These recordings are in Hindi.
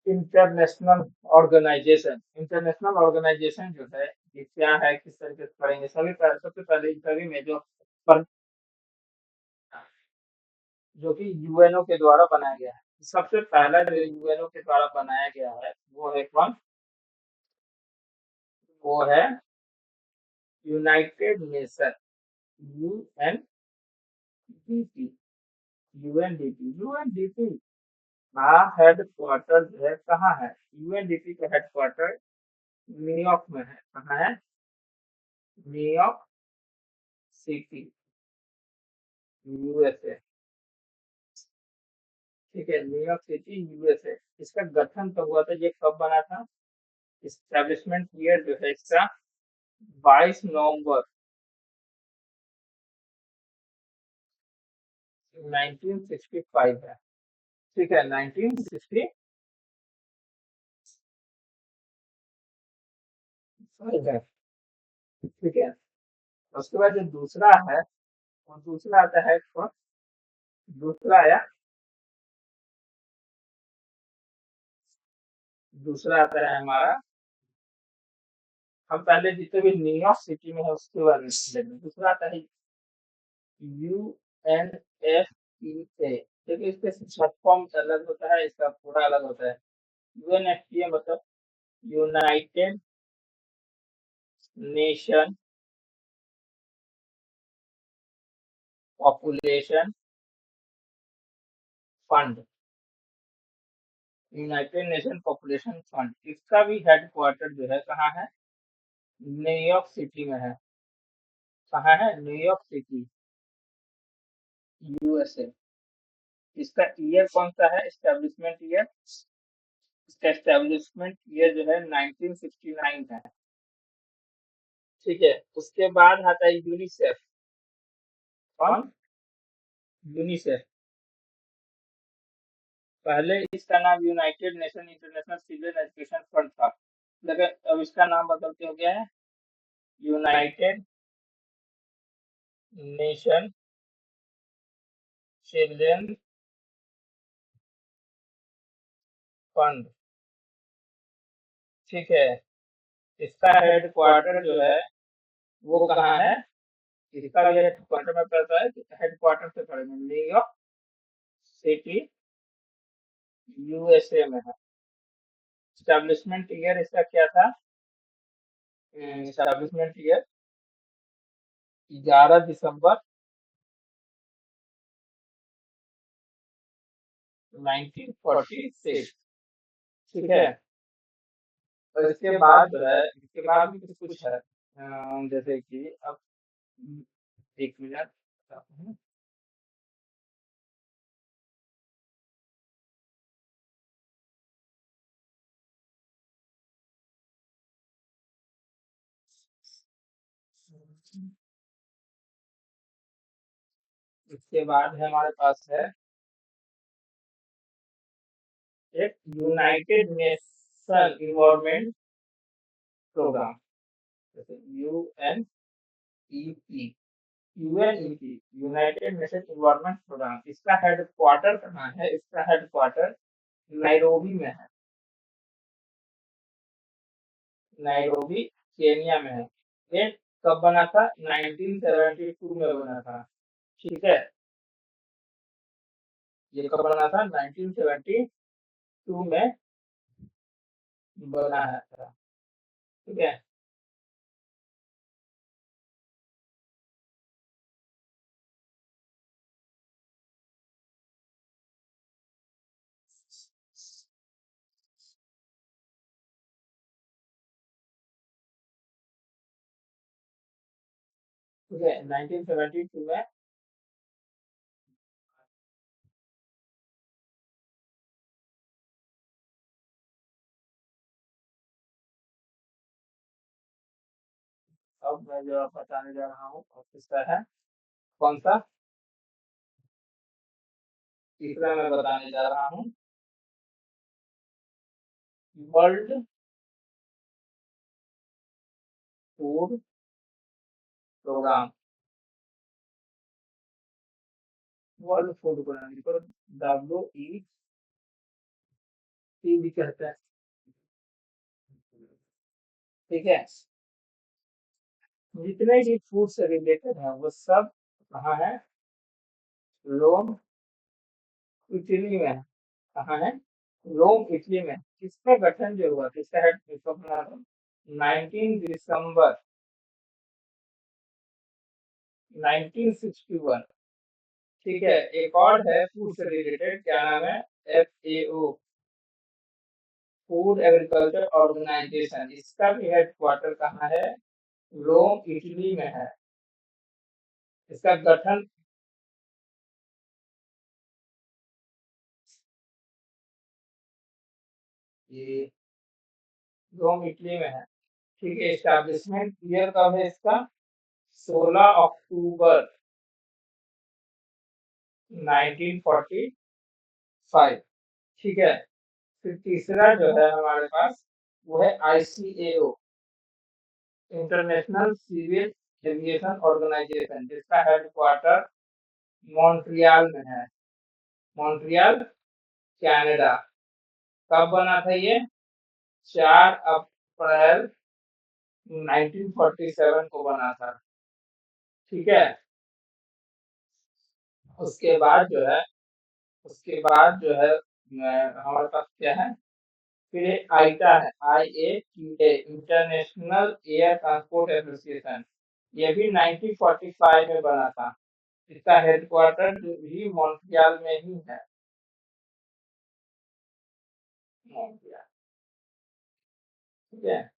इंटरनेशनल ऑर्गेनाइजेशन जो है ये क्या है, किस तरीके से पढ़ेंगे। सबसे पहले इन सभी में जो पर, जो कि यूएनओ के द्वारा बनाया गया है। सबसे पहला जो यूएनओ के द्वारा बनाया गया है वो है कौन, वो है यूनाइटेड नेशन, यूएनडीपी। यूएनडीपी का हेड क्वार्टर जो है कहाँ है, यूएनडीपी का हेड क्वार्टर न्यूयॉर्क में है। कहाँ है, न्यूयॉर्क सिटी, यूएसए। ठीक है, न्यूयॉर्क सिटी यूएसए। इसका गठन कब हुआ था, ये कब बना था, इस्टेब्लिशमेंट ईयर जो है इसका 22 नवंबर 1965 है। ठीक है, 1965 है। ठीक है, उसके बाद जो दूसरा है वो दूसरा आता है कौन? दूसरा आया, दूसरा आता है हमारा, हम पहले जितने भी न्यूयॉर्क सिटी में है उसके बारे में देखेंगे। दूसरा आता है यूएनएफपीए। देखिए इसके शॉर्ट फॉर्म अलग होता है, इसका पूरा अलग होता है। यूएनएफपीए मतलब United nation population fund, United nation population fund. इसका भी हेड क्वार्टर जो है कहाँ है, न्यूयॉर्क सिटी में है। कहाँ है, न्यूयॉर्क सिटी, यूएसए। इसका ईयर कौन सा है, एस्टेब्लिशमेंट ईयर, इसका एस्टेब्लिशमेंट ईयर जो है 1969 है। ठीक है, उसके बाद आता है यूनिसेफ। कौन, यूनिसेफ। पहले इसका नाम United nation international children education fund था, लेकिन अब इसका नाम बदल के हो गया है यूनाइटेड नेशन चिल्ड्रन फंड। ठीक है, इसका हेड क्वार्टर जो है वो कहाँ है, इसका भी हेड क्वार्टर में पड़ता है, हेड क्वार्टर से पड़ेगा न्यूयॉर्क सिटी, यूएसए में है। स्टैब्लिशमेंट ईयर इसका क्या था, स्टैब्लिशमेंट ईयर 11 दिसंबर 1946। ठीक है, और इसके बाद जो है, इसके बाद भी कुछ कुछ है, जैसे कि अब 1 मिनट बताता हूँ। इसके बाद है हमारे पास है एक यूनाइटेड नेशन इन्वायरमेंट प्रोग्राम, जैसे UNEP, UNEP United Nation environment programme. इसका हेड क्वार्टर कहाँ है, इसका हेड क्वार्टर नाइरोबी में है, नाइरोबी केनिया में है। ये कब बना था, 1972 में बना था। ठीक है, ये कब बना था, 1972 में बना है था। ठीक है, ठीक है, 1972 में। अब मैं जो बताने जा रहा हूँ किसका है, कौन सा, तीसरा मैं बताने जा रहा हूँ, world food programme. World food programme, FP भी कहते हैं। ठीक है, जितने भी फूड से रिलेटेड है वो सब कहाँ है, रोम इटली में है। कहाँ है, रोम इटली में। इसका गठन जो हुआ था, इसका हेड इसको बना दो 19 दिसंबर 1961। ठीक है, एक और है फूड से रिलेटेड, क्या नाम है, FAO, फूड एग्रीकल्चर ऑर्गेनाइजेशन। इसका भी हेडक्वार्टर कहाँ है, रोम इटली में है। इसका गठन ये रोम इटली में है। ठीक है, एस्टैब्लिशमेंट ईयर कब है इसका, 16 अक्टूबर 1945। ठीक है, फिर तीसरा जो है हमारे पास वो है ICAO, international civil aviation organisation, जिसका हेडक्वार्टर मॉन्ट्रियल में है। Montreal, Canada. कब बना था ये, 4 अप्रैल 1947 को बना था। ठीक है, उसके बाद जो है उसके बाद जो है हमारे पास क्या है, फिर एक आईटा है, IATA, international air transport association. ये भी 1945 में बना था। इसका हेडक्वार्टर भी मॉन्ट्रियल में ही है, मॉन्ट्रियल। ठीक है,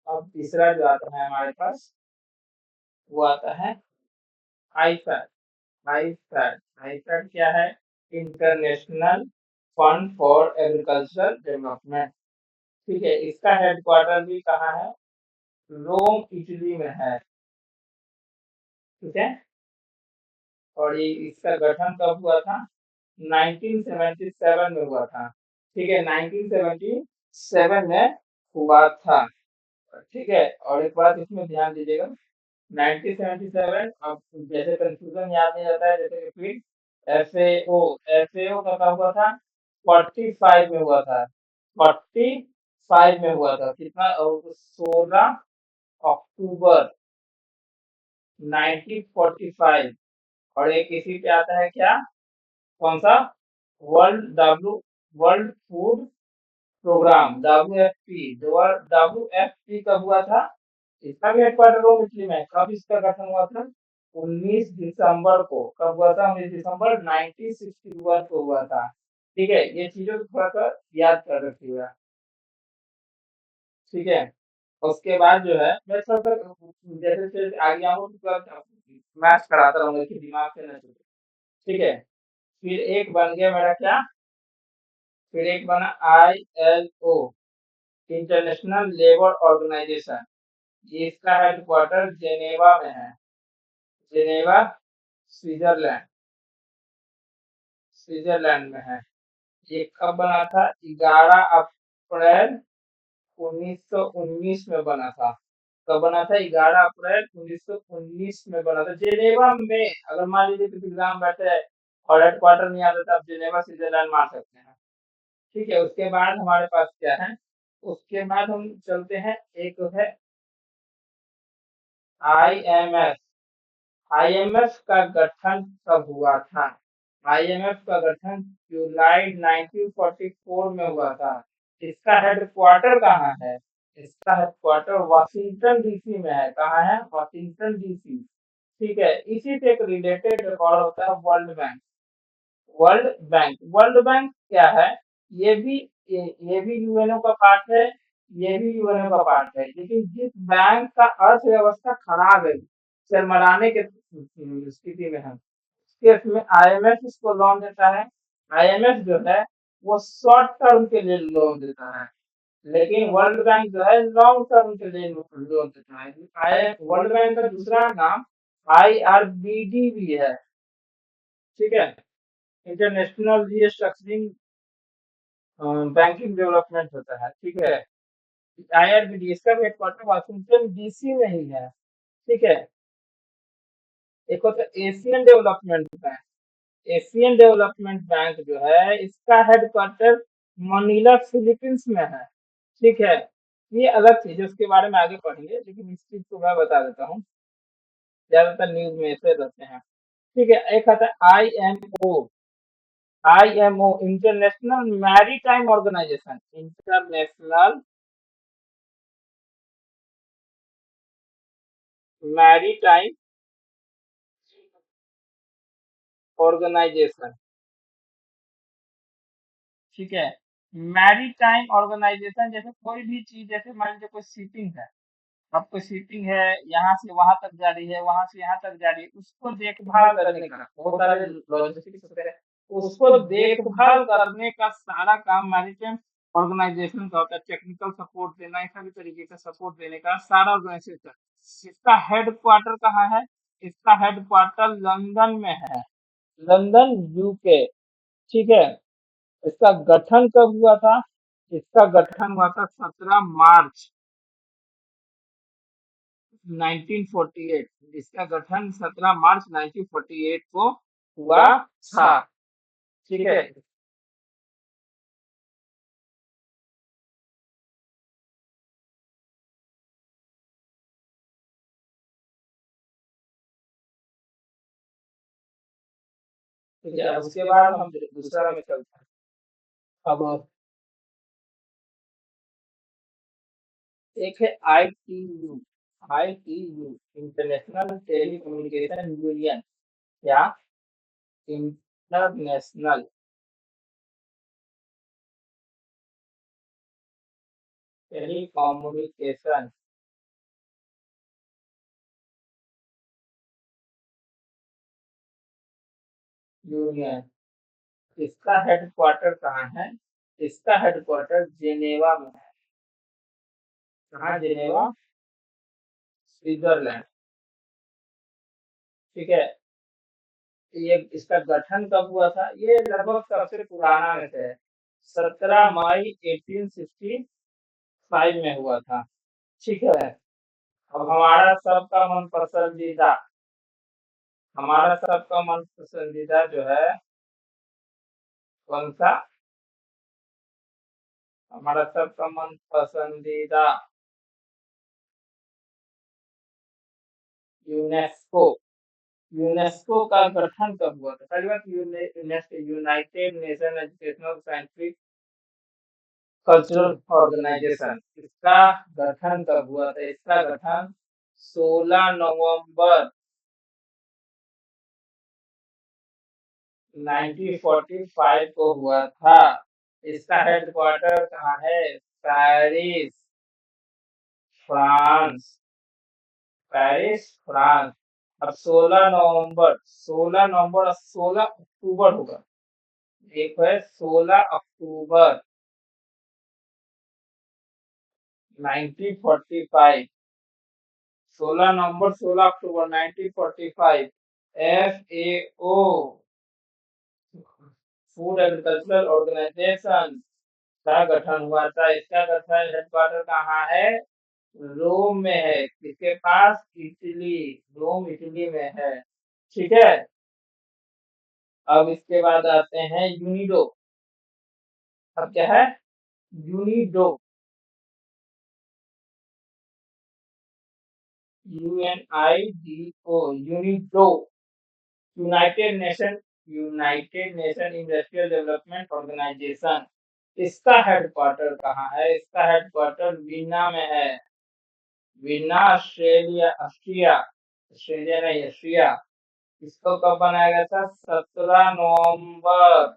अब तीसरा जो आता है हमारे पास वो आता है आईफैड। आईफैड आईफैड क्या है, international fund for agriculture development. ठीक है, इसका हेडक्वार्टर भी कहाँ है, रोम इटली में है। ठीक है, और ये इसका गठन कब हुआ था, 1977 में हुआ था। ठीक है, 1977 में हुआ था। ठीक है, और एक बात इसमें ध्यान दीजिएगा, 1977, अब जैसे कंफ्यूजन याद नहीं रहता है, जैसे कि फिर एफएओ का कब हुआ था, 45 में हुआ था। 45 में हुआ था, कितना, 16 अक्टूबर 1945। और एक इसी पे आता है क्या, कौन सा, world food programme, WFP। WFP कब हुआ था, इसका भी हेडक्वार्टर रोम इटली में। कब इसका गठन हुआ था, 19 दिसंबर को। कब हुआ था, 19 दिसंबर 1961 को हुआ था। ठीक है, ये चीजों को थोड़ा सा याद कर रखिएगा। ठीक है, उसके बाद जो है मैं थोड़ा सा जैसे जैसे आगे आऊंगा तो मैथ्स कराता रहूंगा कि दिमाग से न छूटे। ठीक है, फिर एक बन गया मेरा क्या, फिर एक बना ILO, इंटरनेशनल लेबर ऑर्गेनाइजेशन। ये इसका हेडक्वार्टर जेनेवा में है, जेनेवा, स्विट्जरलैंड, स्विट्जरलैंड में है। ये कब बना था, 11 अप्रैल 1919 में बना था। कब बना था, 11 अप्रैल 1919 में बना था, जेनेवा में। अगर मान लीजिए किसी एग्जाम बैठे है और हेडक्वार्टर नहीं आता तो आप जेनेवा स्विट्जरलैंड मार सकते हैं। ठीक है, उसके बाद हमारे पास क्या है, उसके बाद हम चलते हैं, एक है IMF। IMF का गठन कब हुआ था, IMF का गठन जुलाई 1944 में हुआ था। इसका हेडक्वार्टर कहाँ है, इसका हेडक्वार्टर वाशिंगटन DC में है। कहाँ है, वाशिंगटन DC। ठीक है, इसी से एक रिलेटेड एक और होता है वर्ल्ड बैंक। वर्ल्ड बैंक क्या है, ये भी ये भी यूएनओ का पार्ट है, ये भी यूएनओ का पार्ट है। लेकिन जिस बैंक का अर्थव्यवस्था खराब है, चरमराने के स्थिति में है, केस में IMF इसको लोन देता है। IMF जो है वो शॉर्ट टर्म के लिए लोन देता है, लेकिन वर्ल्ड बैंक जो है लॉन्ग टर्म के लिए लोन देता है। वर्ल्ड बैंक का दूसरा नाम IRBD भी है। ठीक है, इंटरनेशनल रीस्ट्रक्चरिंग बैंकिंग डेवलपमेंट होता है। ठीक है, IRBD इसका हेडक्वार्टर वाशिंगटन डीसी में ही है। ठीक है, एक होता है Asian development bank. Asian development bank जो है इसका हेडक्वार्टर मनीला फिलीपींस में है। ठीक है, ये अलग चीज है, उसके बारे में आगे पढ़ेंगे, लेकिन इस चीज को मैं बता देता हूँ, ज्यादातर न्यूज में ऐसे रहते हैं। ठीक है, एक आता है IMO। IMO international maritime organisation, international maritime organisation. ठीक है, मैरीटाइम ऑर्गेनाइजेशन जैसे कोई भी चीज, जैसे मान लीजिए कोई शिपिंग है, आपको शिपिंग है, यहाँ से वहां तक जा रही है, वहां से यहाँ तक जा रही है, उसको देखभाल करने का बहुत सारे लॉजिस्टिक्स होते हैं, उसको देखभाल करने का सारा काम मैरीटाइम ऑर्गेनाइजेशन का होता है। टेक्निकल सपोर्ट देना, ऐसा भी तरीके का सपोर्ट देने का सारा ऑर्गेनाइजेशन। इसका हेडक्वार्टर कहाँ है? इसका हेडक्वार्टर लंदन में है, लंदन यूके। ठीक है, इसका गठन कब हुआ था? इसका गठन हुआ था 17 मार्च 1948। इसका गठन 17 मार्च 1948 को हुआ था। ठीक है, ठीक है, अब उसके बाद हम दूसरा में चलते हैं। अब एक है ITU। ITU international telecommunication union, या इंटरनेशनल टेलीकम्युनिकेशन यूनियन। इसका हेडक्वार्टर कहाँ है? इसका हेडक्वार्टर जेनेवा में है। कहाँ? Geneva, Switzerland. ठीक है, ये इसका गठन कब हुआ था? ये लगभग सबसे पुराना में से है, 17 मई 1865 में हुआ था। ठीक है, अब हमारा सबका मन पसंदीदा जो है कौन सा? हमारा सबका मन पसंदीदा यूनेस्को। यूनेस्को का गठन कब हुआ था? पहली बात, United Nation educational scientific cultural organisation, इसका गठन कब हुआ था? इसका गठन 16 नवंबर 1945 को हुआ था। इसका हेडक्वार्टर कहाँ है? Paris, France. Paris, France. अब 16 नवंबर 16 अक्टूबर होगा, एक है 16 अक्टूबर 1945। 16 नवंबर 16 अक्टूबर 1945 FAO, फूड एग्रीकल्चरल ऑर्गेनाइजेशन का गठन हुआ था। इसका गठन हेडक्वार्टर कहाँ है? रोम में है। किसके पास? इटली, रोम इटली में है। ठीक है, अब इसके बाद आते हैं यूनिडो। अब क्या है? UNIDO, UNIDO, UNIDO, United Nation industrial development organisation. इसका हेडक्वार्टर कहाँ है? इसका हेडक्वार्टर वीना में है। वीना, ऑस्ट्रेलिया, ऑस्ट्रिया, ऑस्ट्रेलिया नहीं, ऑस्ट्रिया। इसको कब बनाया गया था? 17 नवंबर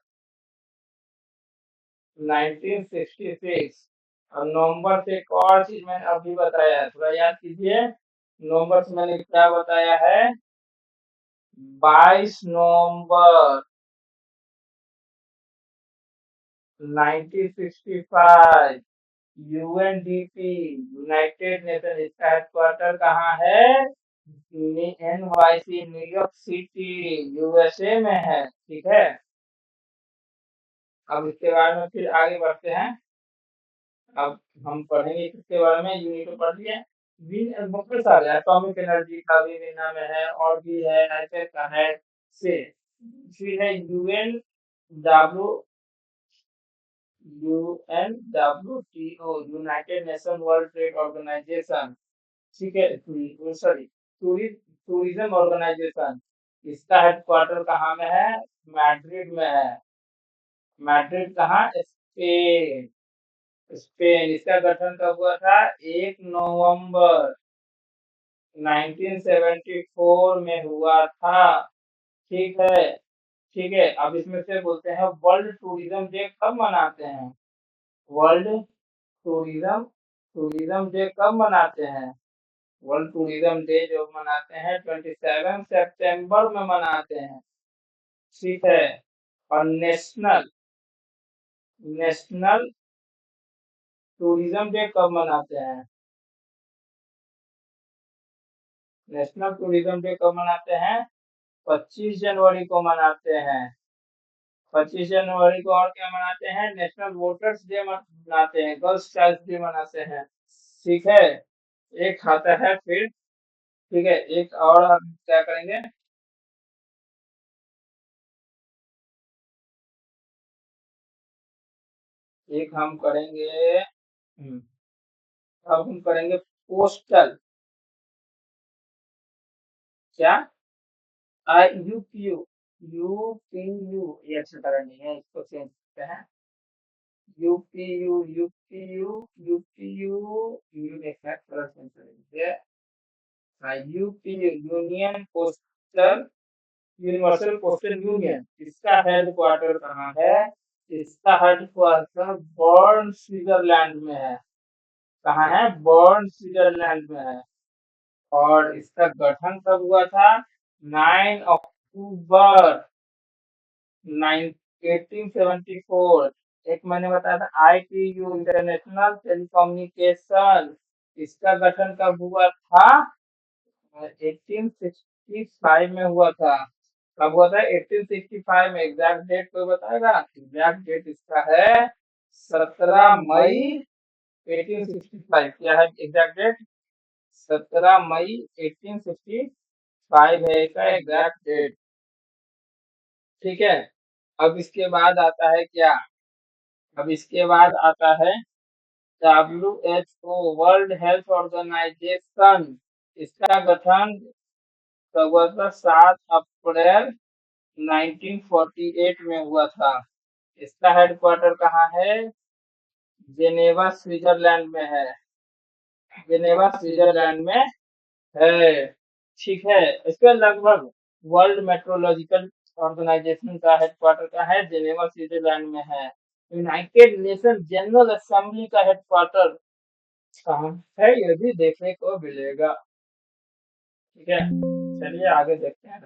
1966। और नवंबर से एक और चीज मैंने अभी बताया है, थोड़ा याद कीजिए। नवंबर से मैंने क्या बताया है? 22 नवंबर 1965, UNDP, यूनाइटेड नेशन। इसका हेडक्वार्टर कहाँ है? NYC, न्यूयॉर्क सिटी, USA में है। ठीक है, अब इसके बारे में फिर आगे बढ़ते हैं। अब हम पढ़ेंगे किसके बारे में, यूनिट तो पढ़ लिया। विन बहुत सारे एटॉमिक एनर्जी का भी विना में है, और भी है, ऐसे का है से। फिर है W UNWTO, United Nation world trade organisation. ठीक है, सॉरी, टूरिज्म ऑर्गेनाइजेशन। इसका हेडक्वार्टर कहाँ में है, मैड्रिड में है। मैड्रिड कहाँ, स्पेन। स्पेन। इसका गठन कब हुआ था, 1 नवंबर 1974 में हुआ था। ठीक है, ठीक है। अब इसमें से बोलते हैं वर्ल्ड टूरिज्म डे कब मनाते हैं, वर्ल्ड टूरिज्म टूरिज्म डे कब मनाते हैं। वर्ल्ड टूरिज्म डे जो मनाते हैं 27 सितंबर में मनाते हैं। ठीक है। और नेशनल नेशनल टूरिज्म डे कब मनाते हैं, नेशनल टूरिज्म डे कब मनाते हैं, 25 जनवरी को मनाते हैं। 25 जनवरी को। और क्या मनाते हैं, नेशनल वोटर्स डे मनाते हैं, गर्ल्स चाइल्ड डे मनाते हैं। ठीक है। एक खाता है फिर। ठीक है, एक और हम क्या करेंगे, एक हम करेंगे, अब हम करेंगे पोस्टल। क्या, आई यूपीयू, यूपीयू, ये अच्छा तरह नहीं है, इसको चेंज करते हैं। यूपीयू, यूपीयू, यूपीयू, यू देखना थोड़ा चेंज करेंगे। हाँ, UPU, union postal, universal postal union. इसका हेडक्वार्टर कहाँ है, इसका हेडक्वार्टर बर्न स्विट्जरलैंड में है। कहाँ है, बर्न स्विट्जरलैंड में है। और इसका गठन कब हुआ था, 9 अक्टूबर 1874। एक मैंने बताया था आईटीयू, इंटरनेशनल टेलीकम्युनिकेशन। इसका गठन कब हुआ था, 1865 में हुआ था। कब हुआ था, 1865 में। एग्जैक्ट डेट कोई बताएगा, एग्जैक्ट डेट इसका है 17 मई 1865। क्या है एग्जैक्ट डेट, 17 मई 1865 है इसका एग्जैक्ट डेट। ठीक है। अब इसके बाद आता है क्या, अब इसके बाद आता है WHO, वर्ल्ड हेल्थ ऑर्गेनाइजेशन। इसका गठन कब हुआ था, 7 अप्रैल 1948 में हुआ था। इसका हेडक्वार्टर कहाँ है, जेनेवा स्विट्जरलैंड में है, जेनेवा स्विट्जरलैंड में है। ठीक है। इसके लगभग वर्ल्ड मेट्रोलॉजिकल ऑर्गेनाइजेशन का हेडक्वार्टर का है, जेनेवा स्विट्जरलैंड में है। यूनाइटेड नेशन जनरल असेंबली का हेडक्वार्टर कहाँ है, ये भी देखने को मिलेगा। ठीक है, चलिए आगे देखते हैं।